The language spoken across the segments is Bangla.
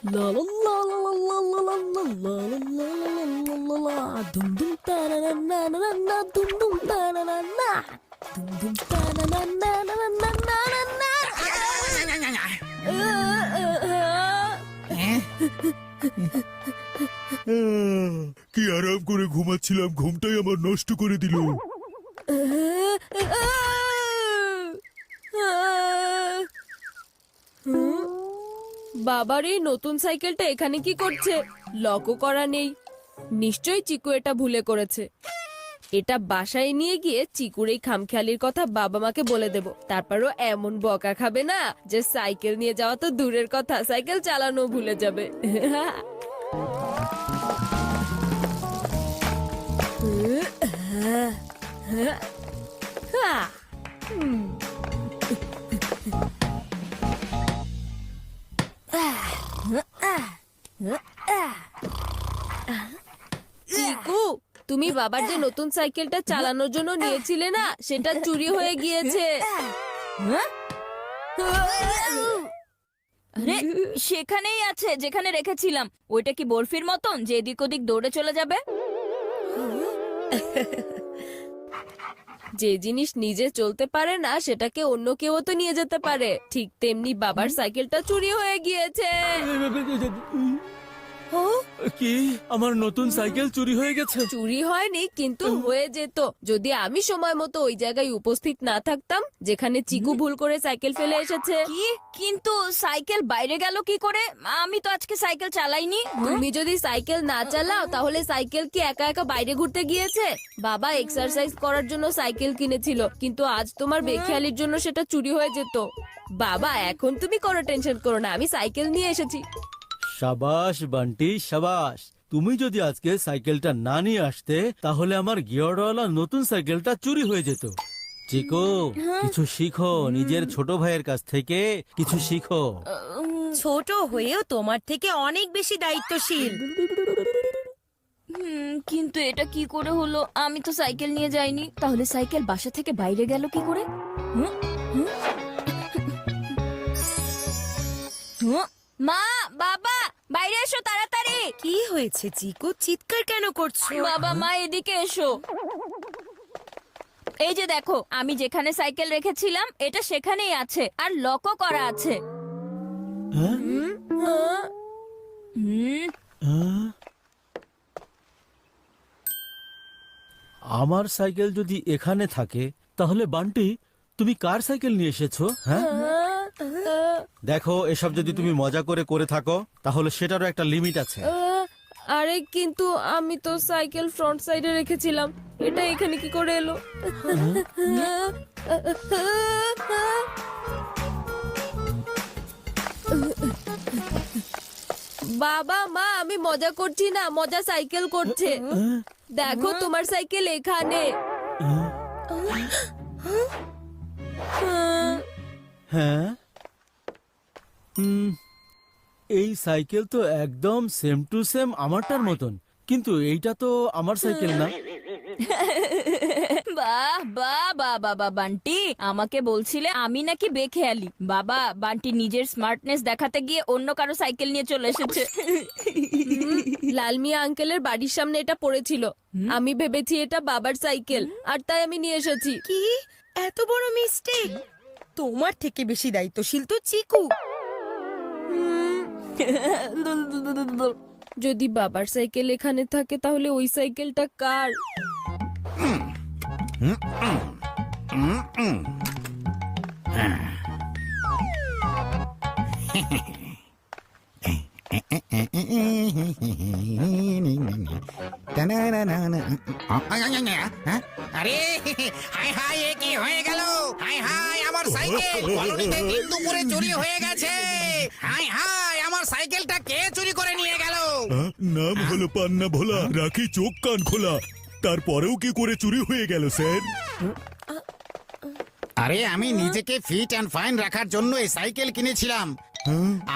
La la la la la la la la la la la la dum dum ta na na na na na dum dum ta na na na dum dum ta na na na na na na na কি আরাম করে ঘুমাচ্ছিলাম, ঘুমটাই আমার নষ্ট করে দিল। বাবার এই নতুন সাইকেলটা এখানে কি করছে? লকও করা নেই, নিশ্চয়ই চিকু এটা ভুলে করেছে। এটা বাসায় নিয়ে গিয়ে চিকুর এই খামখেয়ালির কথা বাবা মাকে বলে দেব। তারপরও এমন বকা খাবে না যে সাইকেল নিয়ে যাওয়া তো দূরের কথা, সাইকেল চালানো ভুলে যাবে। চিকু, তুমি বাবার যে নতুন সাইকেলটা চালানোর জন্য নিয়েছিলে না, সেটা চুরি হয়ে গিয়েছে। আরে সেখানেই আছে যেখানে রেখেছিলাম। ওইটা কি বরফির মতন যে এদিক ওদিক দৌড়ে চলে যাবে? যে জিনিস নিজে চলতে পারে না সেটাকে অন্য কেউ তো নিয়ে যেতে পারে। ঠিক তেমনি বাবার সাইকেলটা চুরি হয়ে গিয়েছে। কি আমার নতুন সাইকেল চুরি হয়ে গেছে? চুরি হয়নি, কিন্তু হয়ে যেত যদি আমি সময় মতো ওই জায়গায় উপস্থিত না থাকতাম যেখানে চিকু ভুল করে সাইকেল ফেলে এসেছে। কি? কিন্তু সাইকেল বাইরে গেল কি করে? আমি তো আজকে সাইকেল চালাইনি। তুমি যদি সাইকেল না চালাও তাহলে সাইকেল কি একা একা বাইরে ঘুরতে গিয়েছে? বাবা এক্সারসাইজ করার জন্য সাইকেল কিনেছিল, কিন্তু আজ তোমার বেখেয়ালির জন্য সেটা চুরি হয়ে যেত। বাবা, এখন তুমি কোনো টেনশন করো না, আমি সাইকেল নিয়ে এসেছি। সাবাস বান্টি, সাবাস। তুমি যদি আজকে সাইকেলটা না নিয়ে আসতে তাহলে আমার গিয়ারওয়ালা নতুন সাইকেলটা চুরি হয়ে যেত। চিকু, কিছু শিখো, নিজের ছোট ভাইয়ের কাছ থেকে কিছু শিখো। ছোট হয়েও তোমার থেকে অনেক বেশি দায়িত্বশীল। কিন্তু এটা কি করে হলো? আমি তো সাইকেল নিয়ে যাইনি। তাহলে সাইকেল বাসা থেকে বাইরে গেল কি করে? মা, বাবা, বাইরে এসো তাড়াতাড়ি। কি হয়েছে চিকু, চিৎকার কেন করছো? বাবা, মা, এদিকে এসো। এই যে দেখো, আমি যেখানে সাইকেল রেখেছিলাম এটা সেখানেই আছে, আর লকও করা আছে। আমার সাইকেল যদি এখানে থাকে তাহলে বান্টি তুমি কার সাইকেল নিয়ে এসেছো? হ্যাঁ, দেখো, এসব যদি তুমি মজা করে করে থাকো তাহলে সেটারও একটা লিমিট আছে। আরে কিন্তু আমি তো সাইকেল ফ্রন্ট সাইডে রেখেছিলাম, এটা এখানে কি করে এলো? বাবা, মা, আমি মজা করছি না, মজা সাইকেল করছে। দেখো তোমার সাইকেল এখানে। হ্যাঁ, এই সাইকেল তো একদম সেম টু সেম আমারটার মতন, কিন্তু এইটা তো আমার সাইকেল না। বাহ বাহ বাহ বাবা, বান্টি আমাকে বলছিলে আমি নাকি বেখেয়ালি। বাবা, বান্টি নিজের স্মার্টনেস দেখাতে গিয়ে অন্য কারো সাইকেল নিয়ে চলে এসেছে। লাল মিয়া আঙ্কেলের বাড়ির সামনে এটা পড়েছিল, আমি ভেবেছি এটা বাবার সাইকেল, আর তাই আমি নিয়ে এসেছি। কি এত বড় মিস্টেক! তোমার থেকে বেশি দায়িত্বশীল তো চিকু। যদি বাবার সাইকেল এখানে থাকে তাহলে ওই সাইকেলটা কার? আরে হায় হায়, এ কি হয়ে গেল? হায় হায়, আমার সাইকেল কলোনিতে দিন দুপুরে চুরি হয়ে গেছে। হায় হায়, আমার সাইকেলটা কে চুরি করে নিয়ে গেল? নাম হলো পান্না ভোলা, রাখি চোখ কান খোলা। তারপরেও কি করে চুরি হয়ে গেল স্যার? আরে আমি নিজেকে ফিট অ্যান্ড ফাইন রাখার জন্য এই সাইকেল কিনেছিলাম।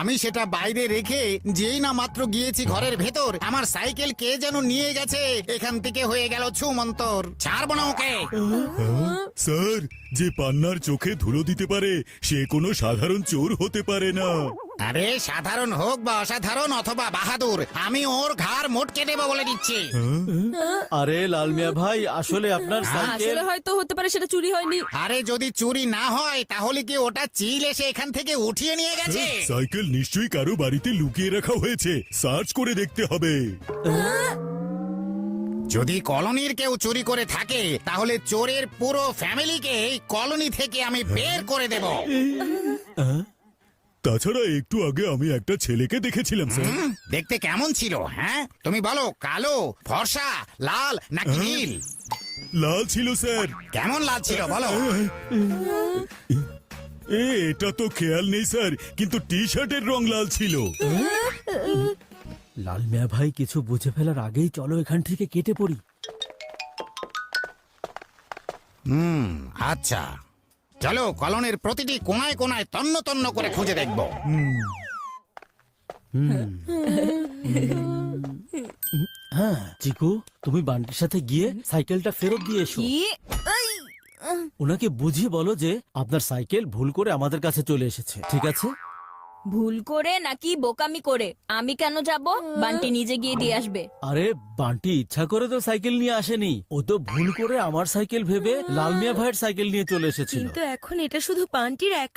আমি সেটা বাইরে রেখে যেই না মাত্র গিয়েছি ঘরের ভেতর, আমার সাইকেল কে যেন নিয়ে গেছে। এখান থেকে হয়ে গেল ছুমন্তর। ছাড়বো না ওকে। স্যার, যে পান্নার চোখে ধুলো দিতে পারে সে কোনো সাধারণ চোর হতে পারে না। আরে সাধারণ হোক বা অসাধারণ অথবা বাহাদুর, আমি ওর ঘাড় মোটকে দেবো বলে দিচ্ছি। আরে লাল মিয়া ভাই, আসলে আপনার সাইকেল আসলে হয়তো হতে পারে সেটা চুরি হয়নি। আরে যদি চুরি না হয় তাহলে কি ওটা চিল এসে এখান থেকে উঠিয়ে নিয়ে গেছে? সাইকেল নিশ্চয়ই কারো বাড়িতে লুকিয়ে রাখা হয়েছে, সার্চ করে দেখতে হবে। যদি কলোনির কেউ চুরি করে থাকে তাহলে চোরের পুরো ফ্যামিলিকে এই কলোনি থেকে আমি বের করে দেব। তাছাড়া একটু আগে আমি একটা ছেলেকে দেখেছিলাম স্যার। দেখতে কেমন ছিল? হ্যাঁ তুমি বলো, কালো, ফর্সা, লাল নাকি নীল? লাল ছিল স্যার। কেমন লাল ছিল বলো? এটা তো খেয়াল নেই স্যার, কিন্তু টি শার্টের রং লাল ছিল। লাল মিয়া ভাই, কিছু বুঝে ফেলার আগেই চলো এখান থেকে কেটে পড়ি। আচ্ছা চলো কলোনির প্রতিটি কোনায় কোনায় তন্ন তন্ন করে খুঁজে দেখবো। হ্যাঁ চিকু, তুমি বান্টির সাথে গিয়ে সাইকেলটা ফেরত দিয়ে এসো। কি? ওনাকে বুঝিয়ে বলো যে আপনার সাইকেল ভুল করে আমাদের কাছে চলে এসেছে, ঠিক আছে? ভুল করে নাকি বোকামি করে? আমি কেন যাব? বান্টি নিজে গিয়ে দিয়ে আসবে। আরে বান্টি ইচ্ছা করে তো সাইকেল নিয়ে আসেনি, ও তো ভুল করে আমার সাইকেল ভেবে লাল মিয়া ভাইয়ের সাইকেল নিয়ে চলে এসেছিল। কিন্তু এখন এটা শুধু বান্টির এক